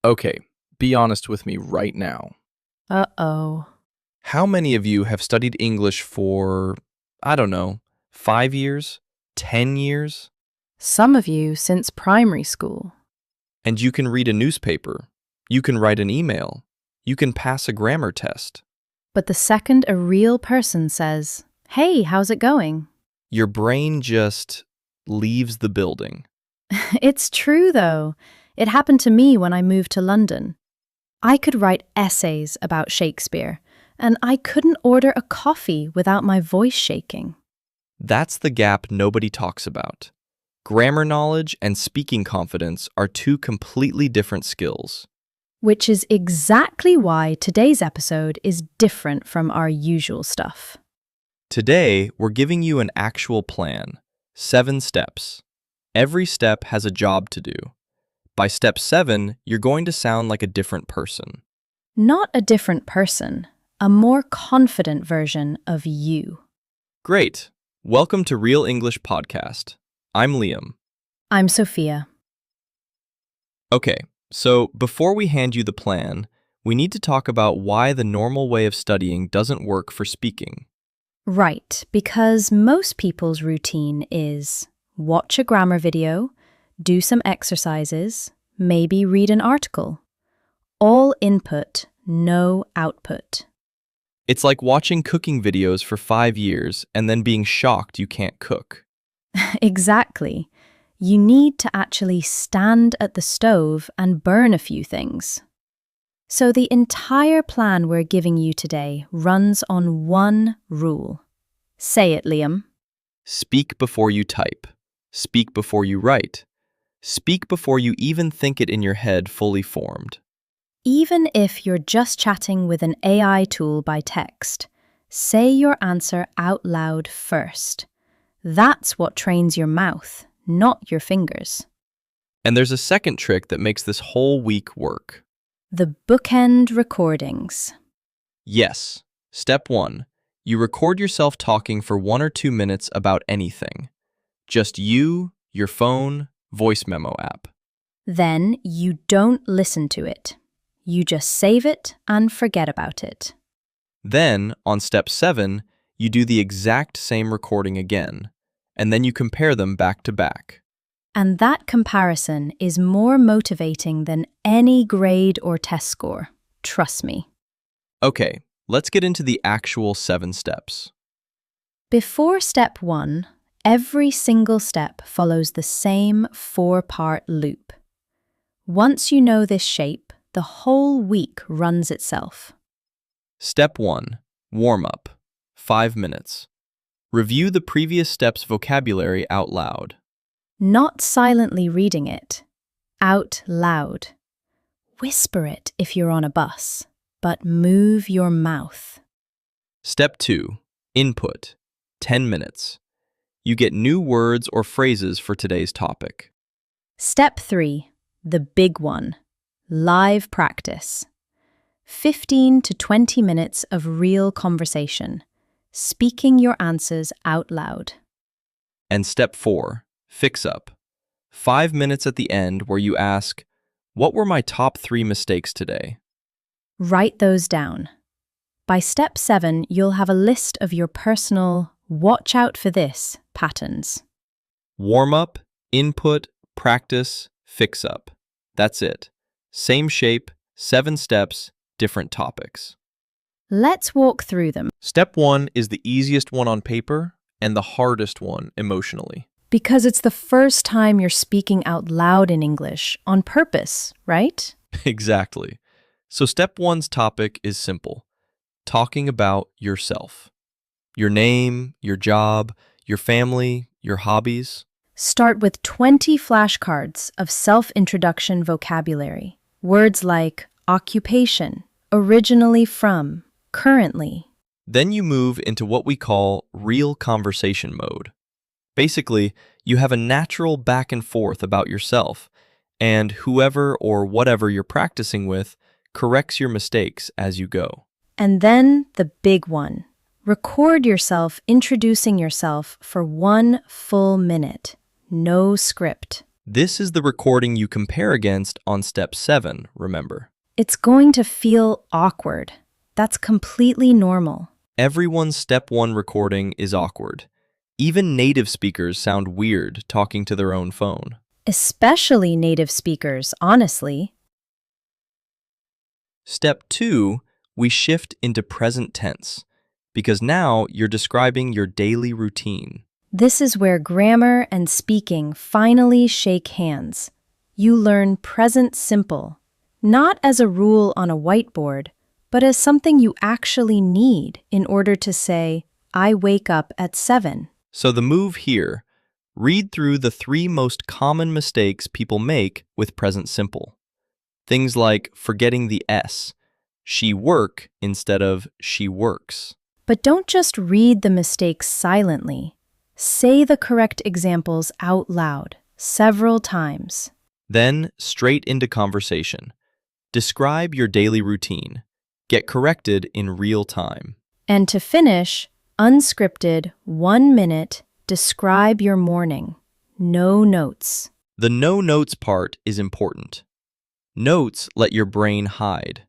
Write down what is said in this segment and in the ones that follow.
Okay, be honest with me right now. Uh-oh. How many of you have studied English for, I don't know, 5 years? 10 years? Some of you since primary school. And you can read a newspaper. You can write an email. You can pass a grammar test. But the second a real person says, "Hey, how's it going?" Your brain just leaves the building. It's true, though. It happened to me when I moved to London. I could write essays about Shakespeare, and I couldn't order a coffee without my voice shaking. That's the gap nobody talks about. Grammar knowledge and speaking confidence are two completely different skills. Which is exactly why today's episode is different from our usual stuff. Today, we're giving you an actual plan, 7 steps. Every step has a job to do. By step 7, you're going to sound like a different person. Not a different person, a more confident version of you. Great. Welcome to Real English Podcast. I'm Liam. I'm Sophia. Okay, so before we hand you the plan, we need to talk about why the normal way of studying doesn't work for speaking. Right, because most people's routine is watch a grammar video, do some exercises, maybe read an article. All input, no output. It's like watching cooking videos for 5 years and then being shocked you can't cook. Exactly. You need to actually stand at the stove and burn a few things. So the entire plan we're giving you today runs on one rule. Say it, Liam. Speak before you type. Speak before you write. Speak before you even think it in your head fully formed. Even if you're just chatting with an AI tool by text, say your answer out loud first. That's what trains your mouth, not your fingers. And there's a second trick that makes this whole week work. The bookend recordings. Yes. Step 1. You record yourself talking for 1 or 2 minutes about anything. Just you, your phone, voice memo app. Then you don't listen to it. You just save it and forget about it. Then, on step 7, you do the exact same recording again, and then you compare them back to back. And that comparison is more motivating than any grade or test score. Trust me. Okay, let's get into the actual 7 steps. Before step 1, every single step follows the same 4-part loop. Once you know this shape, the whole week runs itself. Step 1. Warm up. 5 minutes. Review the previous step's vocabulary out loud. Not silently reading it. Out loud. Whisper it if you're on a bus, but move your mouth. Step 2. Input. 10 minutes. You get new words or phrases for today's topic. Step 3. The big one. Live practice. 15 to 20 minutes of real conversation. Speaking your answers out loud. And step 4. Fix up. 5 minutes at the end where you ask, what were my top 3 mistakes today? Write those down. By step 7, you'll have a list of your personal watch out for this patterns. Warm up, input, practice, fix up. That's it. Same shape, 7 steps, different topics. Let's walk through them. Step 1 is the easiest one on paper and the hardest one emotionally. Because it's the first time you're speaking out loud in English on purpose, right? Exactly. So step 1's topic is simple. Talking about yourself. Your name, your job, your family, your hobbies. Start with 20 flashcards of self-introduction vocabulary. Words like occupation, originally from, currently. Then you move into what we call real conversation mode. Basically, you have a natural back and forth about yourself, and whoever or whatever you're practicing with corrects your mistakes as you go. And then the big one. Record yourself introducing yourself for 1 full minute. No script. This is the recording you compare against on step 7, remember. It's going to feel awkward. That's completely normal. Everyone's step 1 recording is awkward. Even native speakers sound weird talking to their own phone. Especially native speakers, honestly. Step 2, we shift into present tense, because now you're describing your daily routine. This is where grammar and speaking finally shake hands. You learn present simple, not as a rule on a whiteboard, but as something you actually need in order to say, I wake up at 7. So the move here, read through the 3 most common mistakes people make with present simple. Things like forgetting the S, she work instead of she works. But don't just read the mistakes silently. Say the correct examples out loud, several times. Then, straight into conversation. Describe your daily routine. Get corrected in real time. And to finish, unscripted, 1 minute, describe your morning. No notes. The no notes part is important. Notes let your brain hide.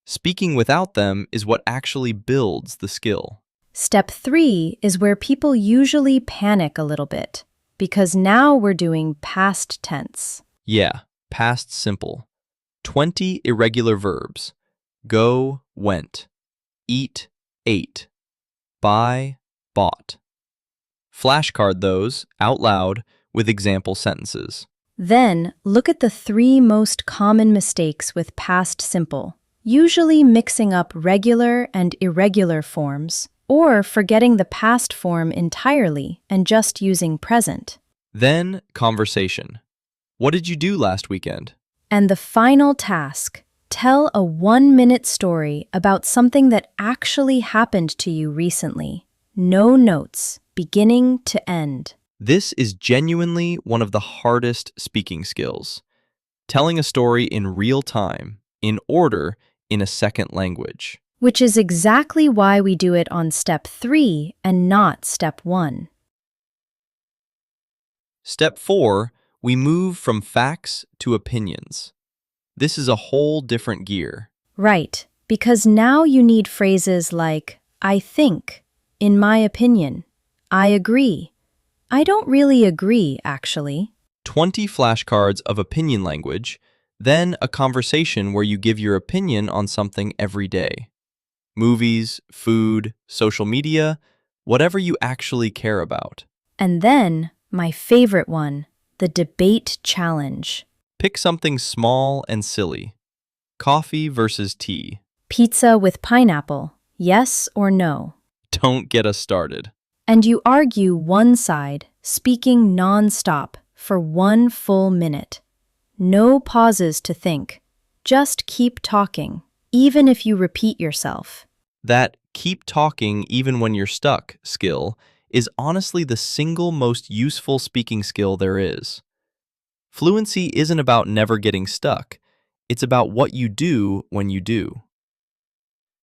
Speaking without them is what actually builds the skill. Step 3 is where people usually panic a little bit, because now we're doing past tense. Yeah, past simple. 20 irregular verbs. Go, went. Eat, ate. Buy, bought. Flashcard those out loud with example sentences. Then, look at the 3 most common mistakes with past simple, usually mixing up regular and irregular forms, or forgetting the past form entirely and just using present. Then, conversation. What did you do last weekend? And the final task, tell a 1-minute story about something that actually happened to you recently. No notes, beginning to end. This is genuinely one of the hardest speaking skills. Telling a story in real time, in order, in a second language. Which is exactly why we do it on step 3 and not step 1. Step 4, we move from facts to opinions. This is a whole different gear. Right, because now you need phrases like, I think, in my opinion, I agree. I don't really agree, actually. 20 flashcards of opinion language, then a conversation where you give your opinion on something every day. Movies, food, social media, whatever you actually care about. And then, my favorite one, the debate challenge. Pick something small and silly. Coffee versus tea. Pizza with pineapple, yes or no? Don't get us started. And you argue one side, speaking non-stop for 1 full minute. No pauses to think. Just keep talking, even if you repeat yourself. That keep talking even when you're stuck skill is honestly the single most useful speaking skill there is. Fluency isn't about never getting stuck. It's about what you do when you do.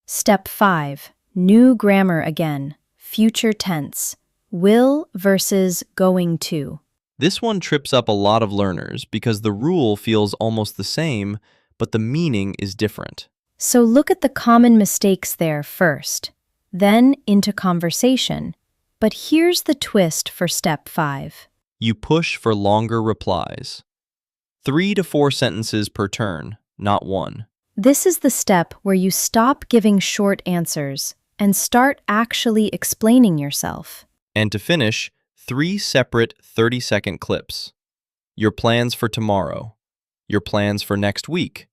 Step 5. New grammar again. Future tense. Will versus going to. This one trips up a lot of learners because the rule feels almost the same, but the meaning is different. So look at the common mistakes there first, then into conversation. But here's the twist for step 5. You push for longer replies. 3 to 4 sentences per turn, not 1. This is the step where you stop giving short answers and start actually explaining yourself. And to finish, 3 separate 30-second clips. Your plans for tomorrow. Your plans for next week.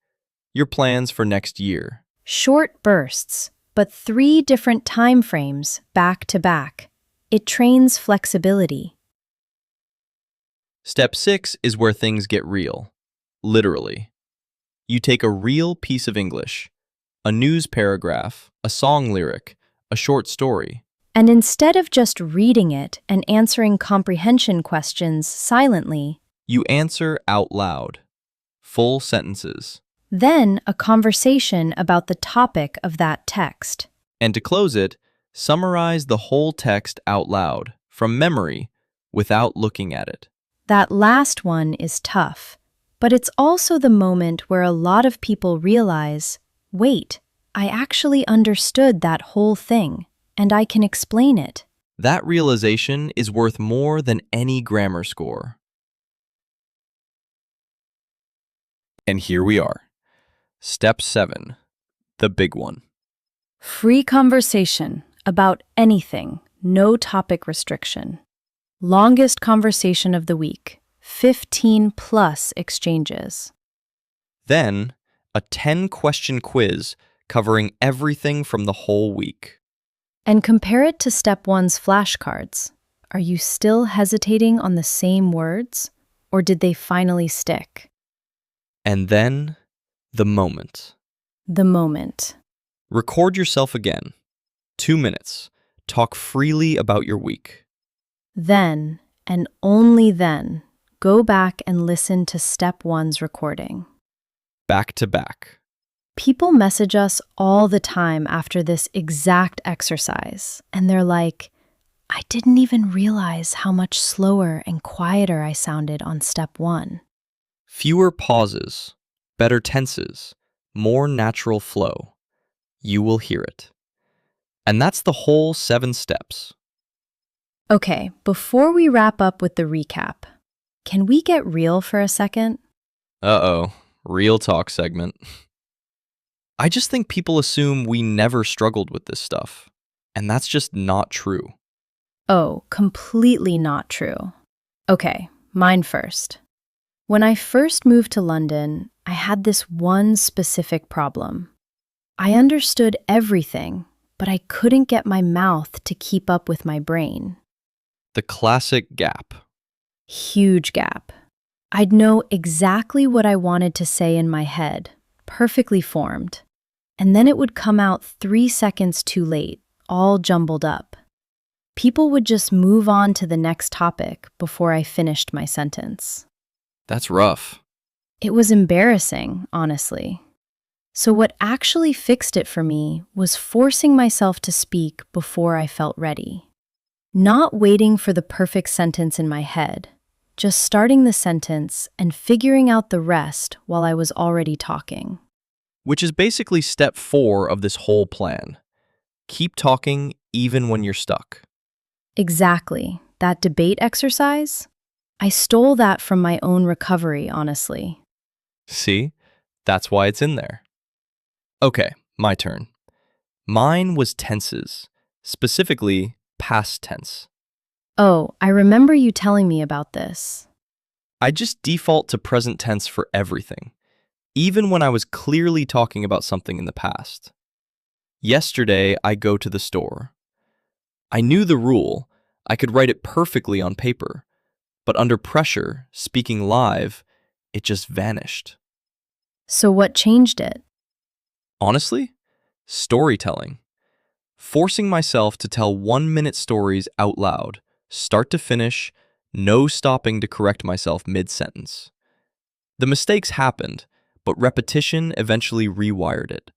Your plans for next year. Short bursts, but 3 different time frames back to back. It trains flexibility. Step 6 is where things get real. Literally. You take a real piece of English, a news paragraph, a song lyric, a short story. And instead of just reading it and answering comprehension questions silently, you answer out loud. Full sentences. Then a conversation about the topic of that text. And to close it, summarize the whole text out loud, from memory, without looking at it. That last one is tough, but it's also the moment where a lot of people realize, wait, I actually understood that whole thing, and I can explain it. That realization is worth more than any grammar score. And here we are. Step 7, the big one. Free conversation about anything, no topic restriction. Longest conversation of the week, 15 plus exchanges. Then, a 10-question quiz covering everything from the whole week. And compare it to step 1's flashcards. Are you still hesitating on the same words, or did they finally stick? And then, the moment. The moment. Record yourself again. 2 minutes. Talk freely about your week. Then, and only then, go back and listen to step 1's recording. Back to back. People message us all the time after this exact exercise, and they're like, I didn't even realize how much slower and quieter I sounded on step 1. Fewer pauses, better tenses, more natural flow. You will hear it. And that's the whole 7 steps. Okay, before we wrap up with the recap, can we get real for a second? Uh-oh, real talk segment. I just think people assume we never struggled with this stuff, and that's just not true. Oh, completely not true. Okay, mine first. When I first moved to London, I had this one specific problem. I understood everything, but I couldn't get my mouth to keep up with my brain. The classic gap. Huge gap. I'd know exactly what I wanted to say in my head, perfectly formed, and then it would come out 3 seconds too late, all jumbled up. People would just move on to the next topic before I finished my sentence. That's rough. It was embarrassing, honestly. So what actually fixed it for me was forcing myself to speak before I felt ready. Not waiting for the perfect sentence in my head, just starting the sentence and figuring out the rest while I was already talking. Which is basically step 4 of this whole plan. Keep talking even when you're stuck. Exactly. That debate exercise? I stole that from my own recovery, honestly. See? That's why it's in there. Okay, my turn. Mine was tenses, specifically past tense. Oh, I remember you telling me about this. I just default to present tense for everything, even when I was clearly talking about something in the past. Yesterday, I go to the store. I knew the rule. I could write it perfectly on paper, but under pressure, speaking live, it just vanished. So what changed it? Honestly, storytelling. Forcing myself to tell 1-minute stories out loud, start to finish, no stopping to correct myself mid-sentence. The mistakes happened, but repetition eventually rewired it.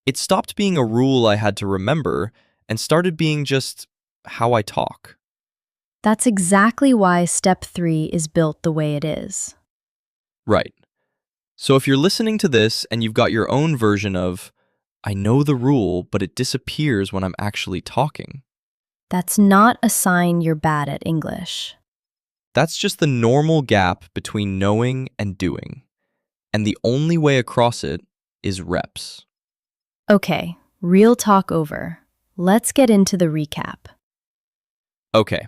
It stopped being a rule I had to remember and started being just how I talk. That's exactly why step 3 is built the way it is. Right. So if you're listening to this and you've got your own version of, I know the rule, but it disappears when I'm actually talking. That's not a sign you're bad at English. That's just the normal gap between knowing and doing. And the only way across it is reps. Okay, real talk over. Let's get into the recap. Okay,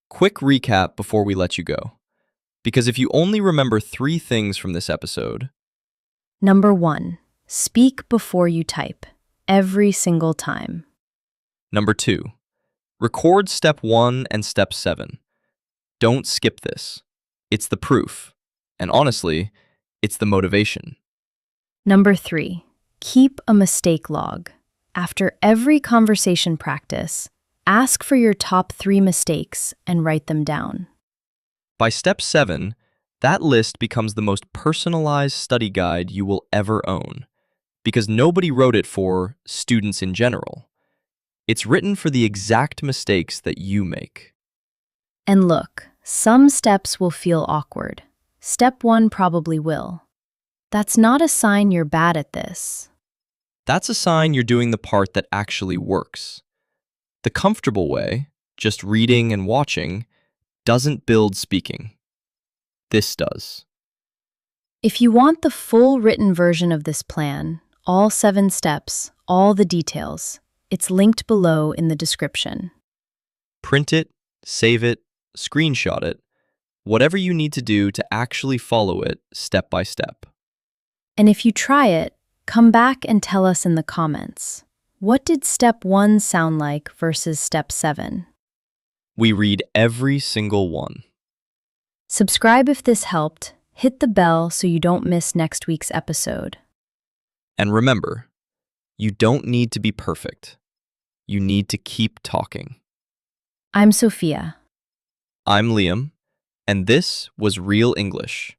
quick recap before we let you go. Because if you only remember 3 things from this episode. Number 1, speak before you type, every single time. Number 2, record step 1 and step 7. Don't skip this. It's the proof. And honestly, it's the motivation. Number 3, keep a mistake log. After every conversation practice, ask for your top 3 mistakes and write them down. By step 7, that list becomes the most personalized study guide you will ever own, because nobody wrote it for students in general. It's written for the exact mistakes that you make. And look, Some steps will feel awkward. Step 1 probably will. That's not a sign you're bad at this. That's a sign you're doing the part that actually works. The comfortable way, just reading and watching, doesn't build speaking. This does. If you want the full written version of this plan, all 7 steps, all the details, it's linked below in the description. Print it, save it, screenshot it, whatever you need to do to actually follow it step by step. And if you try it, come back and tell us in the comments. What did step 1 sound like versus step 7? We read every single one. Subscribe if this helped. Hit the bell so you don't miss next week's episode. And remember, you don't need to be perfect. You need to keep talking. I'm Sophia. I'm Liam, and this was Real English.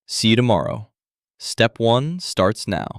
See you tomorrow. Step 1 starts now.